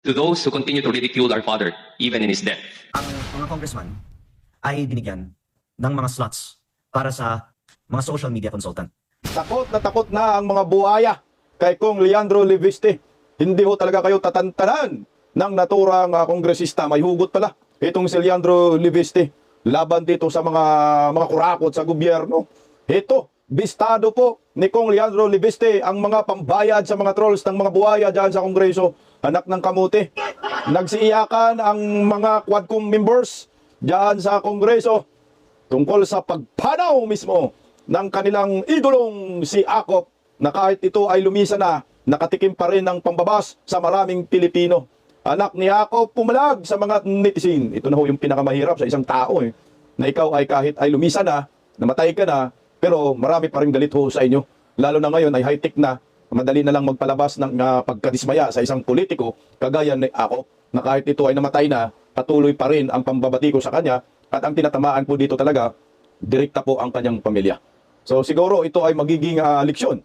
to those who continue to ridicule our father, even in his death. Ang mga congressman ay binigyan ng mga slots para sa mga social media consultant. Takot na ang mga buhaya kay Kong Leandro Leviste. Hindi ho talaga kayo tatantanan ng naturang kongresista. May hugot pala itong si Leandro Leviste laban dito sa mga kurakot sa gobyerno. Ito, bistado po ni Kong Leandro Leviste ang mga pambayad sa mga trolls ng mga buhaya dyan sa Kongreso. Anak ng kamuti. Nagsiiyakan ang mga Quadcom members dyan sa Kongreso tungkol sa pagpanaw mismo ng kanilang idolong si Akop na kahit ito ay lumisa na, nakatikim pa rin ng pambabas sa maraming Pilipino. Anak ni Akop pumalag sa mga netizen. Ito na ho yung pinakamahirap sa isang tao na ikaw ay kahit ay lumisa na, namatay ka na, pero marami pa rin galit ho sa inyo. Lalo na ngayon ay high-tech na, madali na lang magpalabas ng pagkadismaya sa isang politiko kagaya ni Akop na kahit ito ay namatay na, patuloy pa rin ang pambabati ko sa kanya at ang tinatamaan po dito talaga, direkta po ang kanyang pamilya. So siguro ito ay magiging leksyon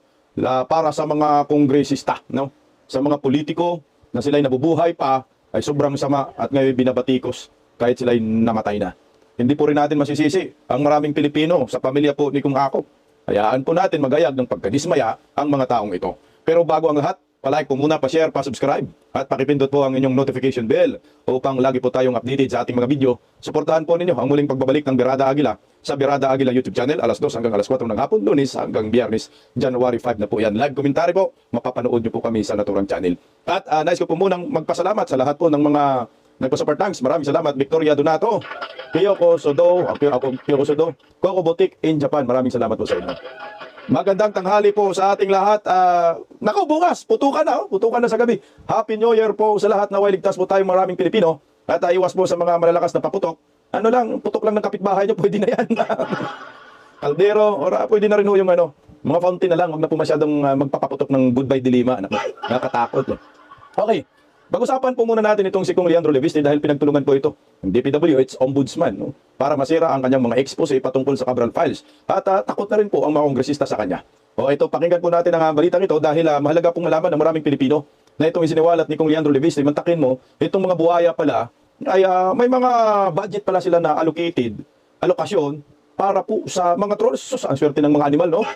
para sa mga kongresista, no? Sa mga politiko na sila'y nabubuhay pa ay sobrang sama at ngayon binabatikos kahit sila'y namatay na. Hindi po rin natin masisisi ang maraming Pilipino sa pamilya po ni Kong Akop. Hayaan po natin magayag ng pagkadismaya ang mga taong ito. Pero bago ang lahat, palike po muna, pa-share, pa-subscribe at pakipindot po ang inyong notification bell upang lagi po tayong updated sa ating mga video. Suportahan po ninyo ang muling pagbabalik ng Birada Aguila sa Birada Aguila YouTube channel, alas 2 hanggang alas 4 ng hapon, Lunes hanggang Biyernes, January 5 na po yan. Live commentary po, mapapanood nyo po kami sa naturang channel. At nais ko po munang magpasalamat sa lahat po ng mga nagpa-super thanks. Maraming salamat, Victoria Donato, Kyoko Sodo, Kyoko Sodo, Coco Boutique in Japan. Maraming salamat po sa inyo. Magandang tanghali po sa ating lahat. Naku, bukas, putukan na sa gabi. Happy New Year po sa lahat, na ligtas po tayong maraming Pilipino. At iwas po sa mga malalakas na paputok. Ano lang, putok lang ng kapitbahay nyo, pwede na yan. Kaldero, or pwede na rin ho yung mga fountain na lang. Huwag na po masyadong magpapaputok ng goodbye dilima. Nakatakot. Okay. Pag-usapan po muna natin itong si Kong Leandro Leviste dahil pinagtulungan po ito ng DPWH Ombudsman, no? Para masira ang kanyang mga expose patungkol sa Cabral Files. At takot na rin po ang mga kongresista sa kanya. O ito, pakinggan po natin ang balitang ito dahil mahalaga pong malaman ng maraming Pilipino na itong isiniwalat ni Kong Leandro Leviste. Mantakin mo, itong mga buhaya pala ay may mga budget pala sila na alokasyon para po sa mga trolls. So, ang swerte ng mga animal, no?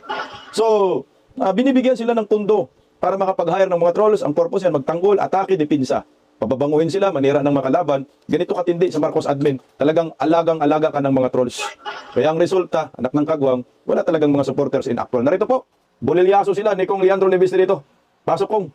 So, binibigyan sila ng pundo para makapag-hire ng mga trolls. Ang purpose yan, magtanggol, atake, depinsa. Pababanguhin sila, manira ng mga kalaban. Ganito katindi sa Marcos admin. Talagang alagang-alaga ka ng mga trolls. Kaya ang resulta, anak ng kagwang, wala talagang mga supporters in actual. Narito po, bulilyaso sila ni Kong Leandro Leviste dito. Pasok, Kong.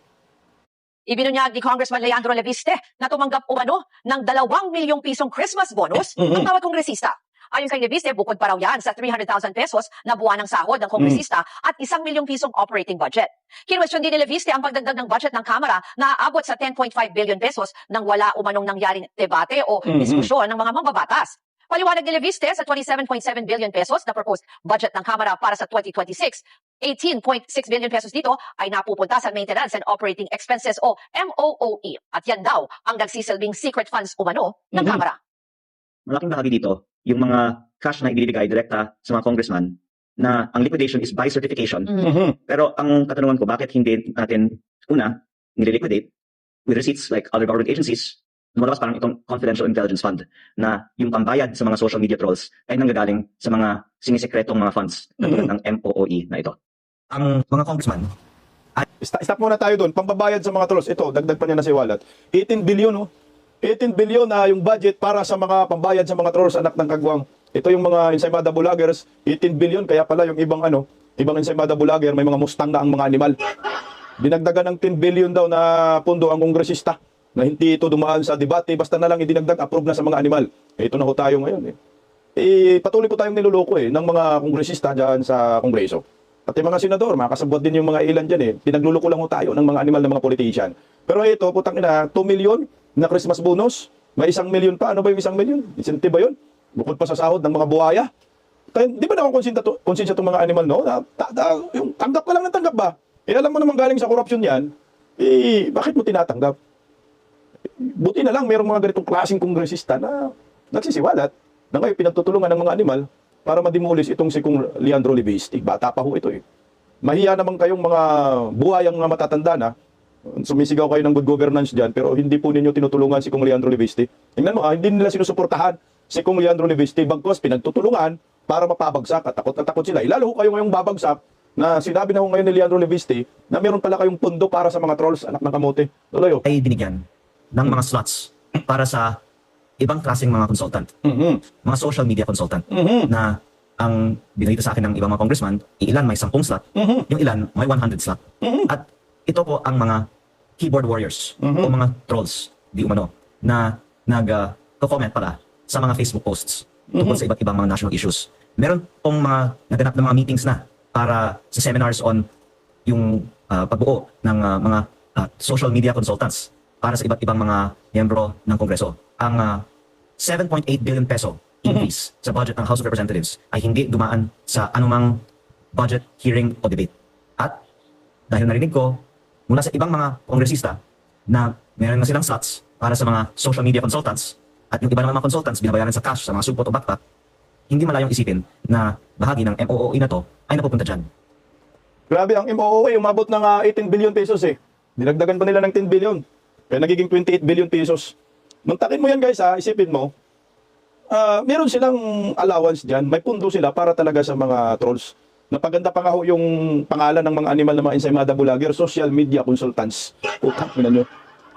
Ibinunyag ni Congressman Leandro Leviste na tumanggap umano ng 2 milyong pisong Christmas bonus ang bawat kongresista. Ayon kay Leviste, bukod pa raw yan sa 300,000 pesos na buwan ng sahod ng kongresista at 1 milyong pisong operating budget. Kinwestiyon din ni Leviste ang pagdagdag ng budget ng Kamara na aabot sa 10.5 billion pesos nang wala umanong nangyaring debate o diskusyon ng mga mambabatas. Paliwanag ni Leviste sa 27.7 billion pesos na proposed budget ng Kamara para sa 2026, 18.6 billion pesos dito ay napupunta sa maintenance and operating expenses o MOOE. At yan daw ang nagsisilbing secret funds umano ng Kamara. Malaking bahagi dito, yung mga cash na ibibigay direkta sa mga congressman na ang liquidation is by certification. Pero ang katanungan ko, bakit hindi natin una nililiquidate with receipts like other government agencies? Lumalabas parang itong confidential intelligence fund na yung pambayad sa mga social media trolls ay nanggagaling sa mga sinisekretong mga funds katulad ng MOOE na ito. Ang mga congressman Stop muna tayo doon. Pambabayad sa mga trolls. Ito, dagdag pa niya na si Walat. 18 billion, no? 18 billion na yung budget para sa mga pambayad sa mga trolls, anak ng kagwang. Ito yung mga ensaymada vloggers, 18 billion. Kaya pala yung ibang ensaymada vlogger, may mga mustang na ang mga animal. Dinagdagan ng 10 billion daw na pundo ang kongresista na hindi ito dumaan sa debate, basta na lang idinagdag, approve na sa mga animal. Ito na ho tayo ngayon. Patuloy po tayong niluloko ng mga kongresista dyan sa kongreso. At yung mga senador, makakasabot din yung mga ilan dyan. Pinagluloko lang ho tayo ng mga animal ng mga politician. Pero ito, putang ina, 2 million na Christmas bonus. May 1 million pa. Ano ba yung 1 million? Incentive ba yun? Bukod pa sa sahod ng mga buhaya. Di ba naman konsensya itong mga animal, no? Yung tanggap ka lang ng tanggap ba? Alam mo naman galing sa korupsyon yan, bakit mo tinatanggap? Buti na lang mayroong mga ganitong klaseng kongresista na nagsisiwalat na ngayon pinagtutulungan ng mga animal para madimulis itong si Kong Leandro Leviste. Bata pa ho ito. Mahiya naman kayong mga buhayang matatanda na Sumisigaw kayo ng good governance dyan, pero hindi po ninyo tinutulungan si Kong Leandro Leviste. Tingnan mo, hindi nila sinusuportahan si Kong Leandro Leviste, bagkos pinagtutulungan para mapabagsak at takot na takot sila. Lalo ho kayo ngayong babagsak na sinabi na ho ngayon ni Leandro Leviste na meron pala kayong pundo para sa mga trolls, anak ng kamote. Tuloy ho. Ay binigyan ng mga slots para sa ibang klaseng mga consultant, mga social media consultant, na ang binigay sa akin ng ibang mga congressman, ilan may 10 slot, yung ilan may 100 slot. At ito po ang mga keyboard warriors o mga trolls, di umano, na nag-comment pala sa mga Facebook posts tungkol sa iba't ibang mga national issues. Meron pong mga naganap na mga meetings na para sa seminars on yung pagbuo ng mga social media consultants para sa iba't ibang mga miyembro ng Kongreso. Ang 7.8 billion peso increase sa budget ng House of Representatives ay hindi dumaan sa anumang budget hearing o debate. At dahil narinig ko mula sa ibang mga kongresista na meron na silang slots para sa mga social media consultants at yung iba naman mga consultants binabayaran sa cash sa mga supot o backpack, hindi malayong isipin na bahagi ng MOOE na to ay napupunta dyan. Grabe, ang MOOE, umabot ng 18 billion pesos eh. Dinagdagan pa nila ng 10 billion. Kaya nagiging 28 billion pesos. Muntakin mo yan guys ha, isipin mo. Meron silang allowance dyan, may pundo sila para talaga sa mga trolls. Napaganda pa nga ho yung pangalan ng mga animal na mga ensaymada vlogger, social media consultants. Putang ina nyo.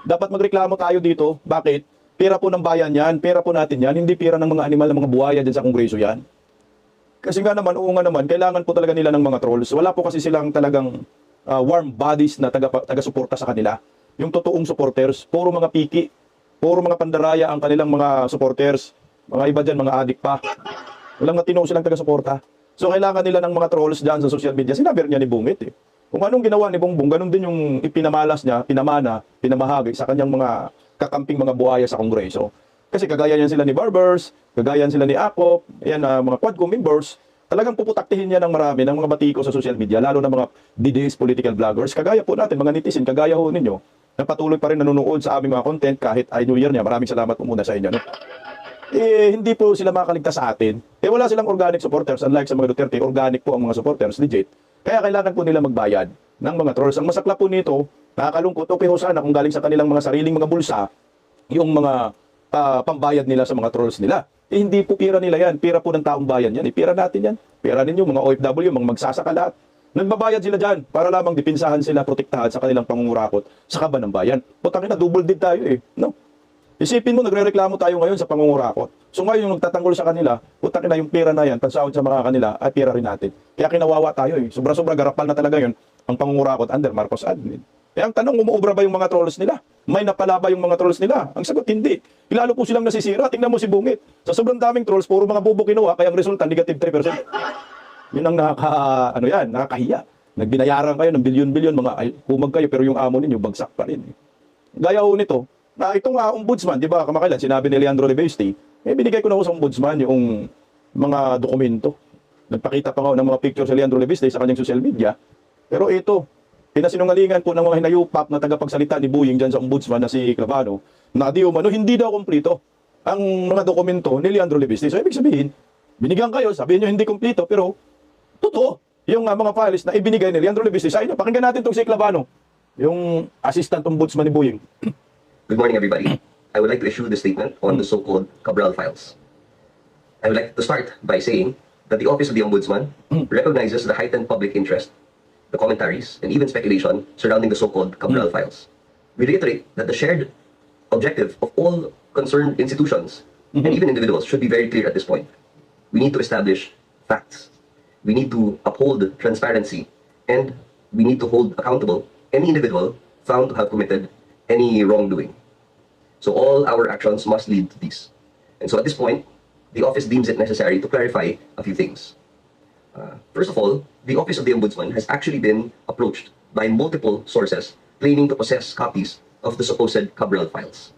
Dapat magreklamo tayo dito. Bakit? Pera po ng bayan yan, pera po natin yan, hindi pera ng mga animal, ng mga buhaya dyan sa kongreso yan. Kasi nga naman, oo nga naman, kailangan po talaga nila ng mga trolls. Wala po kasi silang talagang warm bodies na taga-suporta sa kanila. Yung totoong supporters, puro mga piki, puro mga pandaraya ang kanilang mga supporters. Mga iba dyan, mga adik pa. Walang matino silang taga-suporta. So kailangan nila ng mga trolls dyan sa social media. Sinabi niya ni Bungit eh. Kung anong ginawa ni Bongbong, ganun din yung ipinamalas niya, pinamana, pinamahagi sa kanyang mga kakamping mga buhaya sa Kongreso. Kasi kagaya yan sila ni Barbers, kagaya yan sila ni Akop, ayan, mga Quadcom members, talagang puputaktihin niya ng marami ng mga batiko sa social media, lalo na mga DDS political vloggers. Kagaya po natin, mga netizen, kagaya ho ninyo, na patuloy pa rin nanonood sa aming mga content kahit ay New Year niya. Maraming salamat po muna sa inyo. No? Hindi po sila makaligtas sa atin. Wala silang organic supporters, unlike sa mga Duterte, organic po ang mga supporters, legit. Kaya kailangan po nila magbayad ng mga trolls. Ang masakla po nito, nakakalungkot, okay ho sana kung galing sa kanilang mga sariling mga bulsa, yung mga pambayad nila sa mga trolls nila. Hindi po pira nila yan. Pira po ng taong bayan yan. Pira natin yan. Pira ninyo, mga OFW, mga magsasaka lahat. Nagbabayad sila dyan para lamang dipinsahan sila, protektahan sa kanilang pangungurakot sa kaban ng bayan. Putang ina, double did tayo eh. No? Isipin mo, nagre-reklamo tayo ngayon sa pangungurakot. So ngayon, yung nagtatanggol sa kanila, putang ina, yung pira na yan, pansahod sa mga kanila, ay pira rin natin. Kaya kinawawa tayo eh. Sobra-sobra garapal na talaga yun ang pangungurakot under Marcos admin. Ang tanong, umuobra ba yung mga trolls nila? May napala ba yung mga trolls nila? Ang sagot, hindi. Lalo po silang nasisira. Tingnan mo si Bungit. Sa sobrang daming trolls, puro mga bubo kinuha, kaya ang resulta, negative 3%. Yun ang nakakahiya. Nagbinayaran kayo ng bilyon-bilyon, mga humag kayo, pero yung amo ninyo, bagsak pa rin. Gaya ho nito, na itong ombudsman, di ba, kamakailan, sinabi ni Leandro Leviste, binigay ko na ho sa ombudsman yung mga dokumento. Nagpakita pa nga ng mga picture si Leandro Leviste sa kanyang social media. Pero ito, pinasinungalingan po ng mga hinayupak na tagapagsalita ni Buying dyan sa ombudsman na si Clavano, na di umano, hindi daw kumplito ang mga dokumento ni Leandro Leviste. So, ibig sabihin, binigyan kayo, sabihin nyo hindi kumplito, pero totoo yung mga files na ibinigay ni Leandro Leviste sa inyo. Pakinggan natin itong si Clavano, yung assistant ombudsman ni Buying. Good morning, everybody. I would like to issue the statement on the so-called Cabral files. I would like to start by saying that the Office of the Ombudsman recognizes the heightened public interest, the commentaries, and even speculation surrounding the so-called Cabral files. We reiterate that the shared objective of all concerned institutions and even individuals should be very clear at this point. We need to establish facts. We need to uphold transparency, and we need to hold accountable any individual found to have committed any wrongdoing. So all our actions must lead to this. And so at this point, the office deems it necessary to clarify a few things. First of all, the Office of the Ombudsman has actually been approached by multiple sources claiming to possess copies of the supposed Cabral files.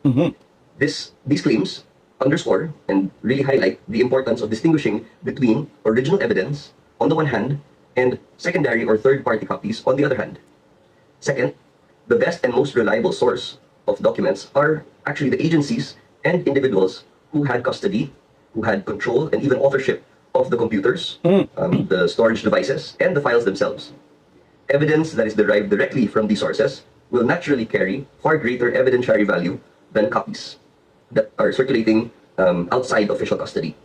These claims underscore and really highlight the importance of distinguishing between original evidence on the one hand and secondary or third-party copies on the other hand. Second, the best and most reliable source of documents are actually the agencies and individuals who had custody, who had control, and even authorship of the computers, the storage devices, and the files themselves. Evidence that is derived directly from these sources will naturally carry far greater evidentiary value than copies that are circulating outside official custody.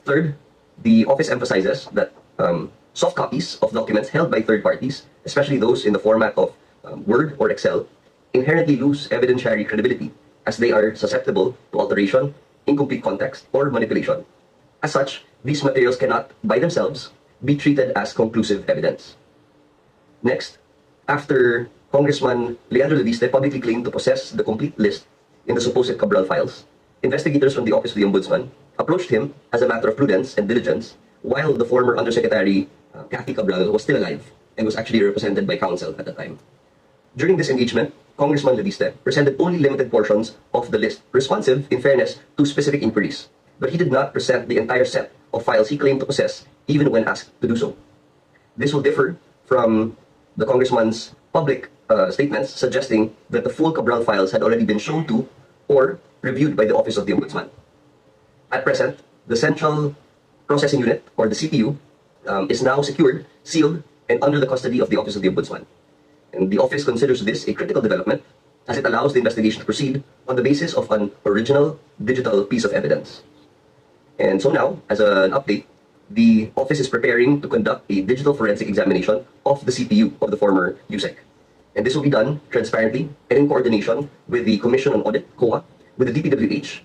Third, the office emphasizes that soft copies of documents held by third parties, especially those in the format of Word or Excel, inherently lose evidentiary credibility as they are susceptible to alteration, incomplete context, or manipulation. As such, these materials cannot, by themselves, be treated as conclusive evidence. Next, after Congressman Leandro Leviste publicly claimed to possess the complete list in the supposed Cabral files, investigators from the Office of the Ombudsman approached him as a matter of prudence and diligence while the former Undersecretary Kathy Cabral was still alive and was actually represented by counsel at the time. During this engagement, Congressman Leviste presented only limited portions of the list, responsive, in fairness, to specific inquiries, but he did not present the entire set of files he claimed to possess, even when asked to do so. This will differ from the Congressman's public statements suggesting that the full Cabral files had already been shown to or reviewed by the Office of the Ombudsman. At present, the Central Processing Unit, or the CPU, is now secured, sealed, and under the custody of the Office of the Ombudsman. And the office considers this a critical development as it allows the investigation to proceed on the basis of an original digital piece of evidence. And so now, as an update, the office is preparing to conduct a digital forensic examination of the CPU of the former USEC. And this will be done transparently and in coordination with the Commission on Audit, COA, with the DPWH,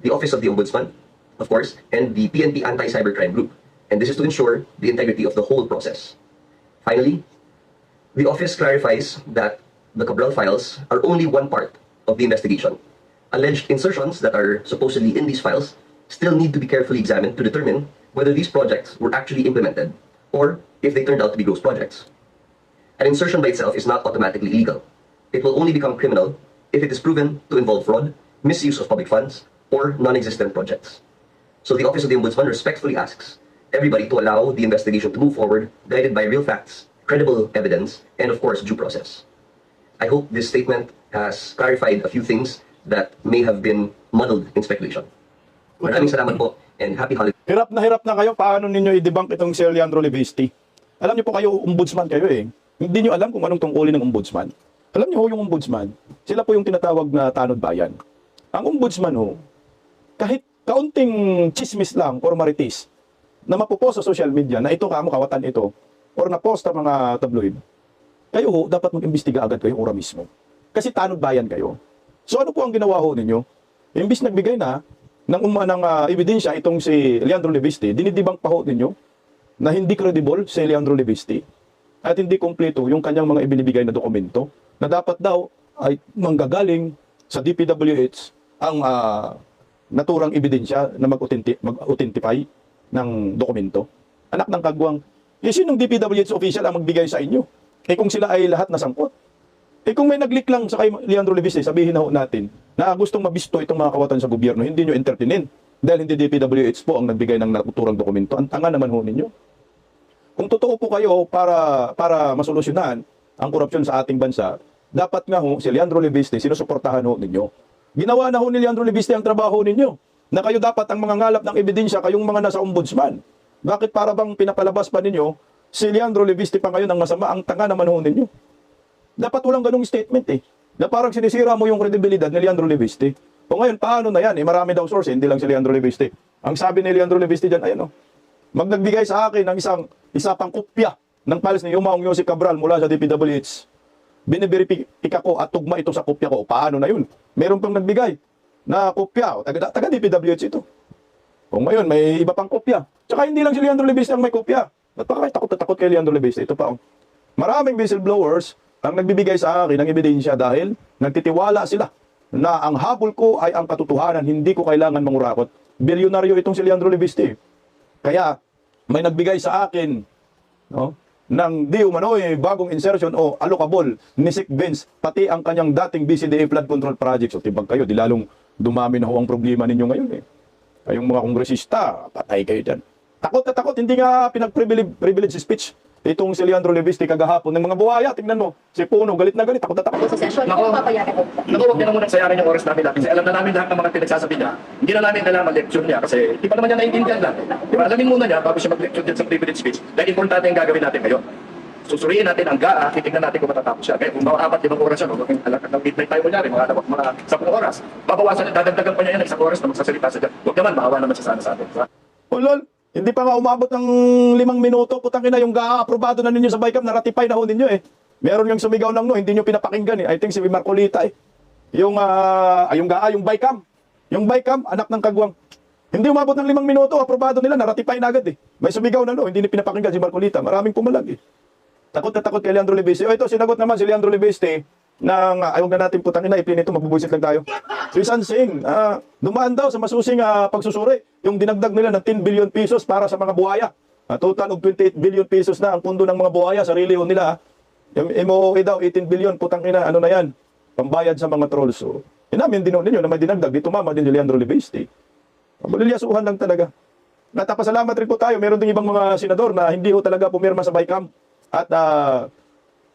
the Office of the Ombudsman, of course, and the PNP Anti-Cybercrime Group. And this is to ensure the integrity of the whole process. Finally, the office clarifies that the Cabral files are only one part of the investigation. Alleged insertions that are supposedly in these files still need to be carefully examined to determine whether these projects were actually implemented or if they turned out to be ghost projects. An insertion by itself is not automatically illegal. It will only become criminal if it is proven to involve fraud, misuse of public funds, or non-existent projects. So the Office of the Ombudsman respectfully asks everybody to allow the investigation to move forward, guided by real facts, credible evidence, and of course, due process. I hope this statement has clarified a few things that may have been muddled in speculation. Maraming salamat po, and happy holidays. Hirap na kayo paano ninyo i-debunk itong si Leandro Leviste. Alam niyo po kayo, ombudsman kayo eh. Hindi niyo alam kung anong tungkulin ng ombudsman. Alam niyo ho yung ombudsman, sila po yung tinatawag na tanod bayan. Ang ombudsman ho, kahit kaunting chismis lang or marites na mapopost sa social media na ito kawatan ito or na-post sa mga tabloid, kayo ho, dapat mag-imbestiga agad kayo ora mismo. Kasi tanod bayan kayo. So ano po ang ginawa ho ninyo? Imbis nagbigay na ng ebidensya itong si Leandro Leviste, dinidibang pa ho ninyo na hindi credible si Leandro Leviste at hindi kompleto yung kanyang mga ibinibigay na dokumento na dapat daw ay manggagaling sa DPWH ang naturang ebidensya na mag-authentify ng dokumento. Anak ng kagwang, sinong DPWH official ang magbigay sa inyo? Kung sila ay lahat nasangkot. Kung may nag-leak lang sa kay Leandro Leviste, sabihin na ho natin na gustong mabisto itong mga kawatan sa gobyerno, hindi nyo entertainin. Dahil hindi DPWH po ang nagbigay ng naturang dokumento. Ang tanga naman ho ninyo. Kung totoo po kayo para masolusyonan ang korupsyon sa ating bansa, dapat nga ho si Leandro Leviste sinusuportahan ho ninyo. Ginawa na ho ni Leandro Leviste ang trabaho ninyo. Na kayo dapat ang mga ngalap ng ebidensya kayong mga nasa ombudsman. Bakit para bang pinapalabas pa ninyo si Leandro Leviste pa ngayon ang masama? Ang tanga naman ho ninyo. Dapat walang ganung statement eh. Na parang sinisira mo yung credibility ni Leandro Leviste. O ngayon, paano na yan? Marami daw source, hindi lang si Leandro Leviste. Ang sabi ni Leandro Leviste dyan, ayun o, nagbigay sa akin ng isa pang kopya ng files ni Yumaong Yosef Cabral mula sa DPWH. Biniverifika ko at tugma ito sa kopya ko. Paano na yun? Meron pang nagbigay na kopya. Taga DPWH ito. O ngayon, may iba pang kopya. Tsaka hindi lang si Leandro Leviste ang may kopya. Ba't pa kayo takot kay Leandro Leviste? Ito pa. Maraming whistleblowers ang nagbibigay sa akin ng ebidensya dahil nagtitiwala sila na ang habol ko ay ang katotohanan, hindi ko kailangan mangurakot. Bilyonaryo itong si Leandro Leviste. Kaya may nagbigay sa akin ng di umano'y bagong insertion o allocable ni Sec Vince, pati ang kanyang dating BCDA flood control project. So tibag kayo, di lalong dumami na ho ang problema ninyo ngayon eh. Kayong mga kongresista, patay kayo dyan. Takot na takot, hindi nga pinag-privilege speech itong si Leandro Leviste kagahapon ng mga buhaya. Tingnan mo, si Puno, galit na galit, takot na takot. Naku, huwag niya na munang sayarin yung oras namin lahat. Kasi alam na namin lahat ng mga pinagsasabi niya. Hindi na namin kailangan lecture niya kasi di pa naman niya naiintindihan lang. Diba, alamin muna niya bago siya mag-lecture dyan sa privilege speech dahil importante yung gagawin natin ngayon. susuriin natin ang GAA, titignan natin kung matatapos siya. Kaya kung mga 4-5 oras yan, maging ng midnight tayo kunyari, mga 10 oras, babawasan, dadagdagan pa niya yan ng 1 oras na magsasalita sa dyan. Huwag naman, maawa naman siya sana sa atin. Diba? Lol, hindi pa nga umabot ng 5 minuto, putang ina, yung aprobado na ninyo sa BICAM, na-ratify na ho ninyo eh. Meron yung sumigaw ng no, hindi nyo pinapakinggan eh. I think si Marcolita eh. Yung GAA, yung BICAM. Yung BICAM, anak ng kagwang. Hindi umabot ng 5 minuto, aprobado nila, na-ratify na agad eh. May sumigaw na no, hindi ni pinapakinggan si Marcolita. Maraming pumalag eh. Takot na takot kay Leandro Libiste. O ito, sinagot naman si Leandro Libiste ng, ayaw na natin putang ina, ipin ito, mabubuisit lang tayo. Si Sansing, dumaan daw sa masusing pagsusuri. Yung dinagdag nila ng 10 billion pesos para sa mga buhaya. Total of 28 billion pesos na ang pundo ng mga buhaya, sarili ho nila. Yung MOE daw, 18 billion, putang ina, ano na yan, pambayad sa mga trolls. So, inamin din ninyo na may dinagdag, dito mama din si Leandro Libiste. Malilyasuhan lang talaga. Natapasalamat rin po tayo, meron din ibang mga senador na hindi ho talaga pumirma sa BICAM. At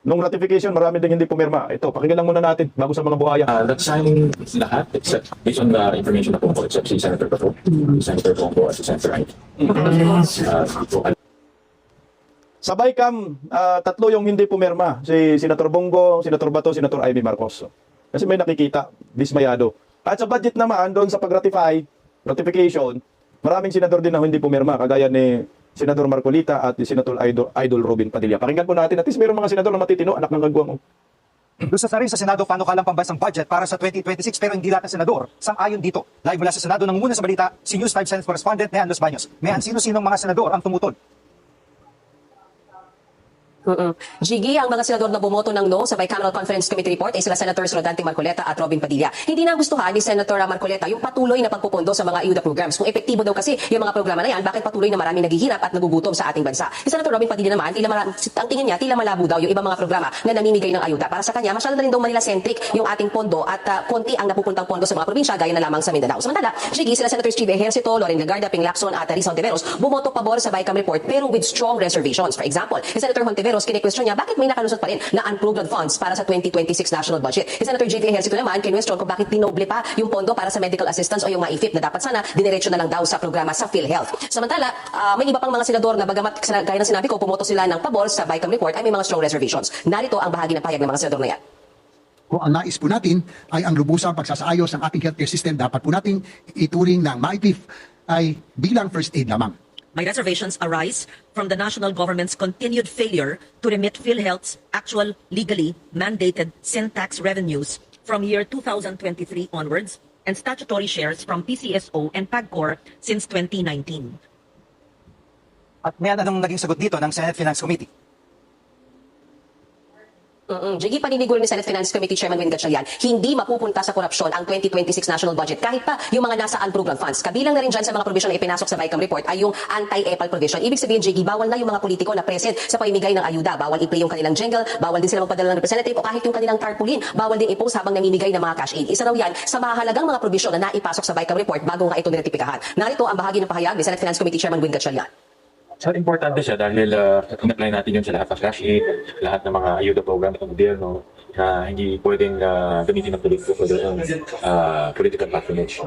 nung ratification, marami din hindi pumirma. Ito, pakinggan lang muna natin bago sa mga buhaya. Nagsign lahat except based on the information na po ko except si Senator Pato, si Senator Bongo at si Senator Wright. Sa BICAM, 3 yung hindi pumirma. Si Senator Bongo, Senator Bato, Senator Amy Marcos. Kasi may nakikita, dismayado. At sa budget naman, doon sa ratification, maraming senador din na hindi pumirma. Kagaya ni Senador Marcolita at ni Senator Idol Robin Padilla. Pakinggan po natin. At least mayroong mga senador na matitino, anak ng kagwang. Gusto sa rin sa Senado panukalang pambansang budget para sa 2026 pero hindi lahat ng senador sang-ayon dito. Live mula sa Senado ng muna sa balita, si News 5 Senate Correspondent Nean Los Baños. Nean, sino-sinong mga senador ang tumutol? Gigi, ang mga senador na bumoto ng no sa Bicameral Conference Committee report ay sila Senators Rodante Marcoleta at Robin Padilla. Hindi nagustuhan ni Senator Marcoleta yung patuloy na pagpupondo sa mga ayuda programs. Kung epektibo daw kasi yung mga programa na yan, bakit patuloy na maraming naghihirap at nagugutom sa ating bansa? Si Senator Robin Padilla naman, ang tingin niya, tila malabo daw yung ibang mga programa na namimigay ng ayuda. Para sa kanya, masyado na rin daw Manila-centric yung ating pondo at konti ang napupuntang pondo sa mga probinsya gaya na lamang sa Mindanao. Samantala, Gigi, sila Senators Chive Ejercito, Loren Legarda, Ping Lacson at Risa Hontiveros bumoto pabor sa Bicam report pero with strong reservations. For example, si Senator Hontiveros kini-question niya bakit may nakalusot pa rin na unproven funds para sa 2026 national budget. Si Senator J.T. Ejercito naman kinwestiyon kung bakit tinoble pa yung pondo para sa medical assistance o yung MAIFIP na dapat sana dinerecho na lang daw sa programa sa PhilHealth. Samantala, may iba pang mga senador na bagamat gaya ng sinabi ko, pumoto sila ng pabor sa Bicam report ay may mga strong reservations. Narito ang bahagi ng pahayag ng mga senador na yan. Kung ang nais po natin ay ang lubusang pagsasaayos ng ating healthcare system, dapat po nating ituring ng MAIPIF ay bilang first aid lamang. My reservations arise from the national government's continued failure to remit PhilHealth's actual legally mandated sin tax revenues from year 2023 onwards and statutory shares from PCSO and PAGCOR since 2019. At may anong naging sagot dito ng Senate Finance Committee? Gigi, paniniguro ni Senate Finance Committee Chairman Win Gatchalian, hindi mapupunta sa korupsyon ang 2026 national budget kahit pa yung mga nasa unprogram funds. Kabilang na rin dyan sa mga provision na ipinasok sa Bicam report ay yung anti-EPAL provision. Ibig sabihin, Gigi, bawal na yung mga politiko na present sa pamimigay ng ayuda. Bawal i-play yung kanilang jingle, bawal din sila magpadala ng representative o kahit yung kanilang tarpaulin. Bawal din i-post habang namimigay ng mga cash aid. Isa raw yan sa mahalagang mga provision na naipasok sa Bicam report bago nga ito niretipikahan. Narito ang bahagi ng pahayag ni Senate Finance Committee Chairman Win Gatchalian. So, importante siya dahil in-apply natin yun sa lahat ng cash aid, lahat ng mga ayuda program ng gobyerno na hindi pwedeng gamitin ng politiko for their own political patronage.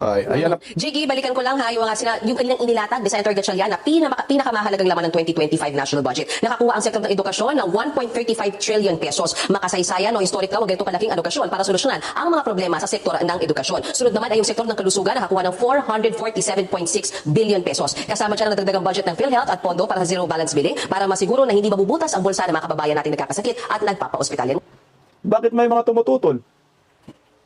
Ayan na. Gigi, balikan ko lang ha, yung kanilang inilatag ni Senator Gatchalian na pinakamahalagang laman ng 2025 national budget. Nakakuha ang sektor ng edukasyon ng 1.35 trillion pesos. Makasaysayan o historic daw ganito kalaking alokasyon para solusyonan ang mga problema sa sektor ng edukasyon. Sunod naman ay yung sektor ng kalusugan, nakakuha ng 447.6 billion pesos. Kasama dyan ang nagdagdagang budget ng PhilHealth at pondo para sa zero balance billing para masiguro na hindi mabubutas ang bulsa ng mga kababayan natin nagkakasakit at nagpapa-ospitalyan. Bakit may mga tumututol?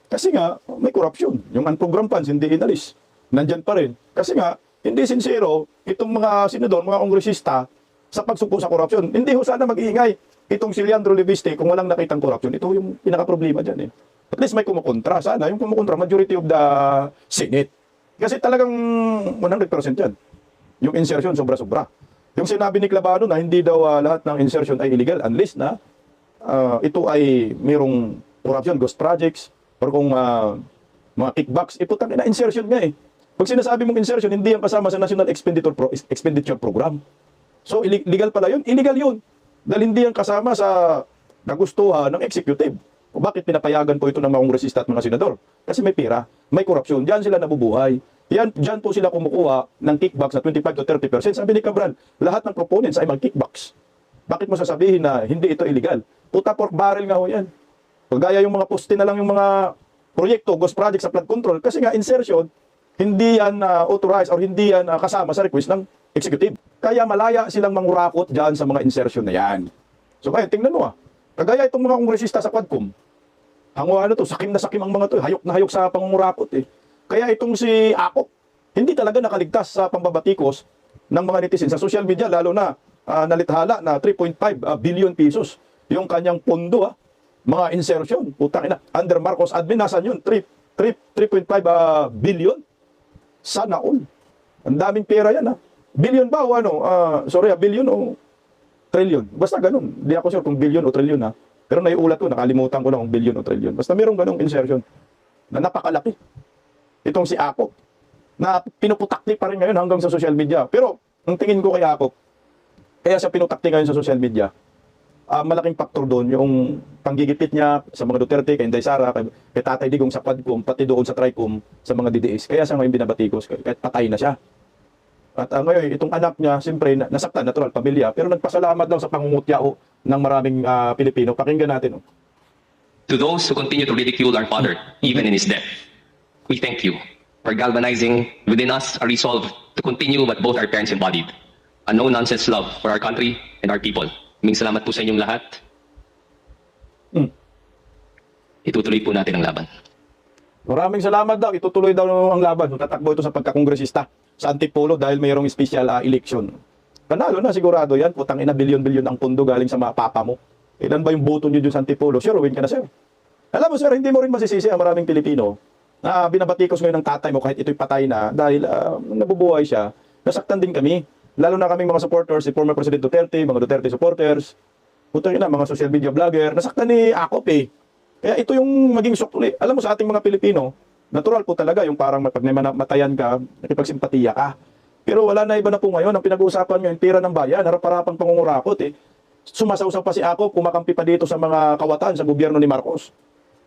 Kasi nga, may korupsyon. Yung unprogram funds, hindi inalis. Nandyan pa rin. Kasi nga, hindi sincero itong mga senador, mga kongresista sa pagsuko sa korupsyon. Hindi ho sana mag-iingay itong si Leandro Libiste kung walang nakitang korupsyon. Ito yung pinaka-problema dyan eh. At least may kumukontra. Sana yung kumukontra, majority of the Senate. Kasi talagang 100% yan. Yung insertion, sobra-sobra. Yung sinabi ni Clavano na hindi daw lahat ng insertion ay illegal unless na ito ay mayroong corruption, ghost projects, or kung mga kickbacks, iputang na insertion nga eh. Pag sinasabi mong insertion, hindi yan kasama sa National Expenditure Program. So, illegal pala yun? Illegal yun. Dahil hindi yan kasama sa nagustuhan ng executive. O bakit pinapayagan po ito ng mga kongresista at mga senador? Kasi may pera, may korupsyon. Diyan sila nabubuhay. Diyan po sila kumukuha ng kickbacks na 25 to 30%. Sabi ni Cabral, lahat ng proponents ay mag-kickbacks. Bakit mo sasabihin na hindi ito illegal? Puta pork barrel nga ho yan. Kagaya yung mga poste na lang yung mga proyekto, ghost project sa flood control, kasi nga insertion, hindi yan authorized or hindi yan kasama sa request ng executive. Kaya malaya silang mangurakot dyan sa mga insertion na yan. So kaya tingnan mo kagaya itong mga kongresista sa Quadcom, sakim na sakim ang mga to, hayok na hayok sa pangungurakot eh. Kaya itong si Akop, hindi talaga nakaligtas sa pambabatikos ng mga netizen sa social media, lalo na nalithala na 3.5 billion pesos yung kanyang pondo mga insertion. Putang ina, under Marcos admin, nasan yun? 3.5 billion? Sana all. Ang daming pera yan Billion ba o billion o trillion? Basta ganun. Hindi ako sure kung billion o trillion Pero naiulat ko, nakalimutan ko na kung billion o trillion. Basta merong ganung insertion na napakalaki. Itong si Akop, na pinuputakti pa rin ngayon hanggang sa social media. Pero, ang tingin ko kay Akop, kaya siya pinutakti ngayon sa social media, malaking faktor doon yung panggigipit niya sa mga Duterte, kay Inday Sara, kay Tatay Digong sa Quadcom, pati doon sa Tricom, sa mga DDS. Kaya siya ngayon binabatikos, kahit patay na siya. At ngayon, itong anak niya, siyempre, nasaktan, natural, pamilya, pero nagpasalamat daw sa pangungutyao ng maraming Pilipino. Pakinggan natin. To those who continue to ridicule our father, even in his death, we thank you for galvanizing within us a resolve to continue what both our parents embodied, a no-nonsense love for our country and our people. Maraming salamat po sa inyong lahat. Itutuloy po natin ang laban. Maraming salamat daw. Itutuloy daw ang laban. Tatakbo ito sa pagkakongresista sa Antipolo dahil mayroong special election. Panalo na sigurado yan. Putang ina, bilyon-bilyon ang pundo galing sa mga papa mo. Ilan ba yung boto nyo dyan sa Antipolo? Sure, win ka na, sir. Alam mo, sir, hindi mo rin masisisi ang maraming Pilipino na binabatikos ngayon ng tatay mo kahit ito'y patay na dahil nabubuhay siya. Nasaktan din kami. Lalo na kaming mga supporters, si former President Duterte, mga Duterte supporters, putang ina, mga social media vlogger, nasaktan ni Akop eh. Kaya ito yung maging sukli. Alam mo, sa ating mga Pilipino, natural po talaga yung parang pag matayan ka, nakipagsimpatiya ka. Pero wala na, iba na po ngayon. Ang pinag-uusapan ngayon, pira ng bayan, harap-harapang pangungurakot eh. Sumasawsaw pa si Akop, kumakampi pa dito sa mga kawatan sa gobyerno ni Marcos.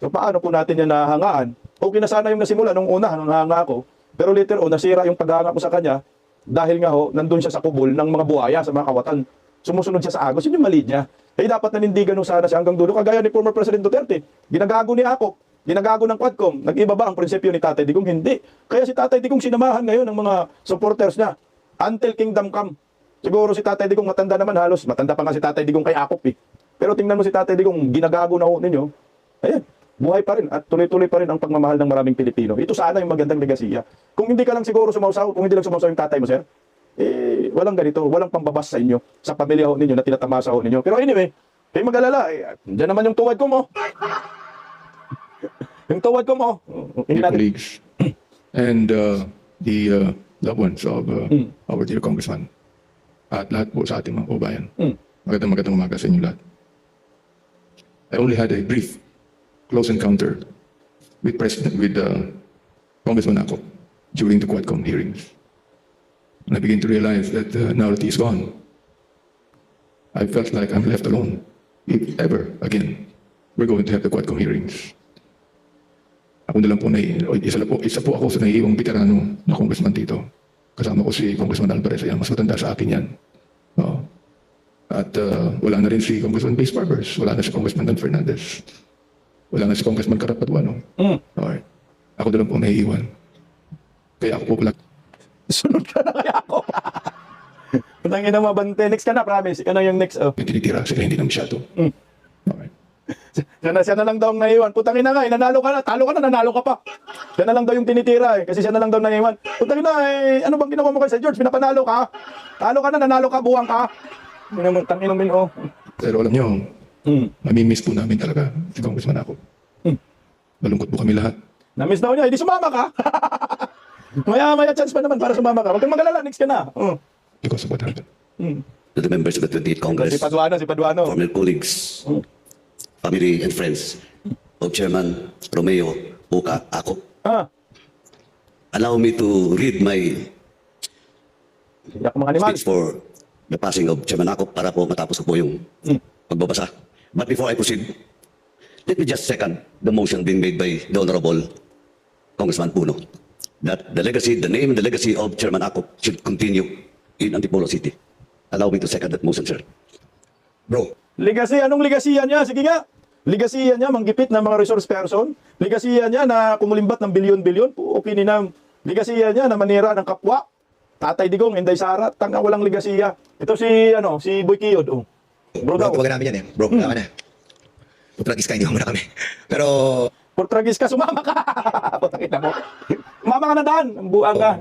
So paano po natin yan nahangaan? Okay na sana yung nasimula nung una, nung nahanga ako. Pero later nasira yung paghanga ko sa kanya dahil nga nandun siya sa kubol ng mga buhaya sa mga kawatan. Sumusunod siya sa agos, yun yung mali niya. Kaya dapat nanindigan nung sana siya hanggang dulo. Kagaya ni former President Duterte, ginagago ni Akop, ginagago ng Quadcom. Nag-iba ba ang prinsipyo ni Tatay Digong? Hindi. Kaya si Tatay Digong sinamahan ngayon ng mga supporters niya. Until kingdom come. Siguro si Tatay Digong matanda naman halos. Matanda pa nga si Tatay Digong kay Akop eh. Pero tingnan mo si Tatay Digong, ginagago na ninyo. Ayan, buhay pa rin at tuloy-tuloy pa rin ang pagmamahal ng maraming Pilipino. Ito sana yung magandang legasiya. Kung hindi ka lang siguro sumausaw, kung hindi lang sumausaw yung tatay mo, sir, walang ganito, walang pambabas sa inyo, sa pamilya ninyo na tinatamasa ninyo. Pero anyway, kayo mag-alala, dyan naman yung tuwad ko mo. Yung tuwad ko mo. Dear colleagues and the loved ones of our dear congressman at lahat po sa ating mga kababayan. Magandang umaga sa inyo lahat. I only had a brief close encounter with Congressman Akop during the Quadcom hearings. And I began to realize that now that he's gone, I felt like I'm left alone. If ever again we're going to have the Quadcom hearings. Ako na lang po isa po ako sa naiiwang veterano na congressman dito. Kasama ko si Congressman Alvarez, mas matanda sa akin yan. At wala na rin si Congressman Base Barbers, wala na si Congressman Dan Fernandez, wala na si Congressman Carapatuano. Alright. Ako na lang po naiiwan. Kaya ako po pala. Sunod ka na kaya ako. Patangin na mabante. Next ka na, promise. Ikaw na yung next. Yung tinitira sila hindi na masyado. Alright. Siya na lang daw ang naiwan. Putangin na nga, nanalo ka na. Talo ka na, nanalo ka pa. Siya na lang daw yung tinitira eh. Kasi siya na lang daw naiwan. Putangin na ano bang ginawa mo kay Sir George? Pinapanalo ka. Talo ka na, nanalo ka, buwang ka. Tangin mo. Pero alam nyo, mamimiss po namin talaga si Congressman Akop. Malungkot po kami lahat. Namiss daw niya, hindi sumama ka. Maya chance pa naman para sumama ka. Huwag kang mag-alala, next ka na. Because of what happened. To the members of the 28th Congress, Si Paduano. former colleagues, family and friends of Chairman Romeo Uca Akop. Allow me to read my speech for the passing of Chairman Akop para po matapos ko po yung pagbabasa. But before I proceed, let me just second the motion being made by the Honorable Congressman Puno. that the name and the legacy of Chairman Akop should continue in Antipolo City. Allow me to second that motion, sir. Bro, Legacy, anong legasiyan niya? Sige nga. Legasiyan niya, manggipit ng mga resource person. Legasiyan niya na kumulimbat ng bilyon-bilyon. Okay ninang. Legasiyan niya na manira ng kapwa. Tatay Digong, Inday Sara, tanga walang legasiya. Ito si Boy Kiyod. Oh. Bro daw. tawagan namin yan eh. Bro, wala ka na. Putragis ka, hindi mo na kami. Pero, Portragis ka, sumama ka. Putakita mo. Sumama ka na daan. Ang buang ka.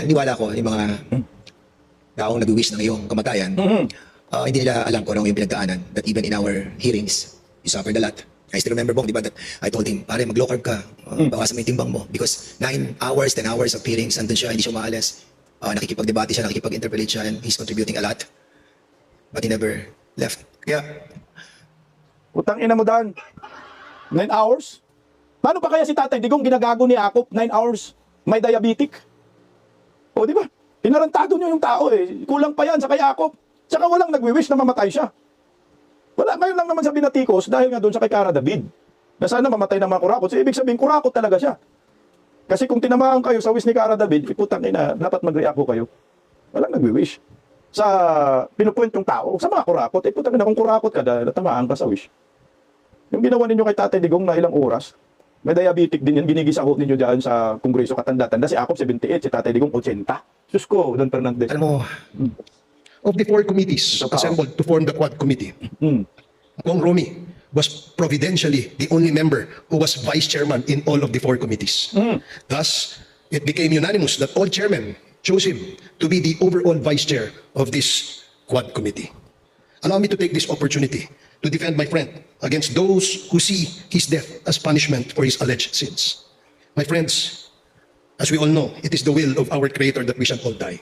iniwala ko yung mga taong nag-wish ng iyong kamatayan. Hindi nila alam kung ano yung pinagdaanan. That even in our hearings, you suffered a lot. I still remember, Bong, di ba, that I told him, pare, mag-low carb ka. Bawasan mo yung timbang mo. Because 9 hours, 10 hours of hearings, andun siya, hindi siya maalis. Nakikipag-debate siya, nakikipag-interpolate siya, and he's contributing a lot. But he never left. Kaya, Utang ina mo daan. 9 hours? Paano pa kaya si Tatay Digong ginagago ni Akop 9 hours? May diabetic? O di ba? Inarantado niyo yung tao eh. Kulang pa yan sa kay Akop. Tsaka walang nagwi-wish na mamatay siya. Wala, ngayon lang naman sa binatikos dahil nga doon sa kay Cara David. Na sana mamatay ng mga kurakot. So, ibig sabihin, kurakot talaga siya. Kasi kung tinamaan kayo sa wish ni Cara David, putang ina, dapat mag-react po kayo. Walang nagwi-wish. Sa pinupoint yung tao, sa mga kurakot, putang ina, kung kurakot ka dahil natamaan ka sa wish. Yung ginawa ninyo kay Tatay Digong na ilang oras, may diabetic din yan, ginigisa ho ninyo dyan sa Kongreso, katanda-tanda. Si Akop 78, si Tatay Digong 80. Sus ko, Don Fernandez. alam mo, of the 4 committees assembled to form the Quad Committee, Kong Romy was providentially the only member who was vice chairman in all of the 4 committees. Thus, it became unanimous that all chairmen chose him to be the overall vice chair of this Quad Committee. Allow me to take this opportunity to defend my friend against those who see his death as punishment for his alleged sins. My friends, as we all know, it is the will of our Creator that we shall all die.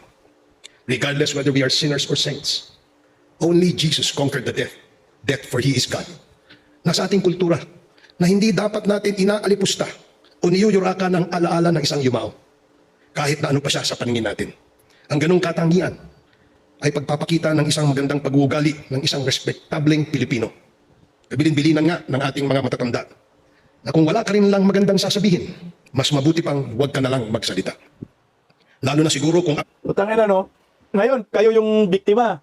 Regardless whether we are sinners or saints, only Jesus conquered the death for He is God. Nasa ating kultura na hindi dapat natin inaalipusta o niyuyuraka ng alaala ng isang yumao, kahit na ano pa siya sa paningin natin. Ang ganong katangian ay pagpapakita ng isang magandang pag-uugali ng isang respektableng Pilipino. Kabilin-bilinan nga ng ating mga matatanda na kung wala ka rin lang magandang sasabihin, mas mabuti pang huwag ka na lang magsalita. Lalo na siguro kung... Utangin na, no? Ngayon, kayo yung biktima.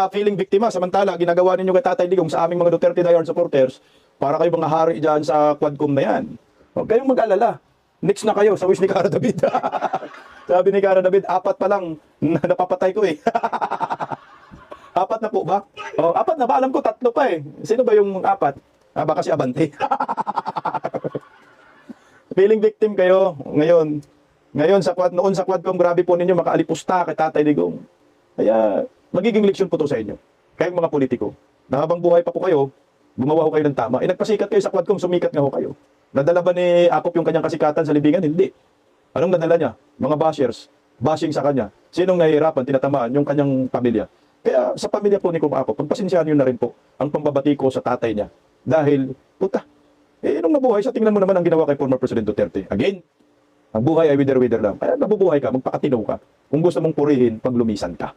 Feeling biktima. Samantala, ginagawa ninyo kay Tatay Digong sa aming mga Duterte diehard supporters para kayo mga hari dyan sa Quadcom na yan. Huwag kayong mag-alala. Next na kayo sa wish ni Cara David. Sabi ni Cara David, 4 pa lang napapatay ko eh. 4 na po ba? Oh, 4 na ba? Alam ko 3 pa eh. Sino ba yung 4? Baka si Abante. Feeling victim kayo ngayon. Ngayon noon sa Quadcom, grabe po ninyo makaalipusta kay Tatay Digong. Kaya magiging leksyon po to sa inyo. Kayong mga politiko. Na habang buhay pa po kayo, gumawa ho kayo ng tama. Nagpasikat kayo sa Quadcom, sumikat nga ho kayo. Nadala ba ni Akop yung kanyang kasikatan sa libingan? Hindi. Anong nadala niya? Mga bashers. Bashing sa kanya. Sinong nahihirapan, tinatamaan? Yung kanyang pamilya. Kaya sa pamilya po ni Kong Akop, pagpasensyahan nyo na rin po ang pambabati ko sa tatay niya. Dahil, puta, nung nabuhay siya, tingnan mo naman ang ginawa kay former President Duterte. Again, ang buhay ay wither-wither lang. Kaya nabubuhay ka, magpakatinaw ka. Kung gusto mong purihin, pag lumisan ka.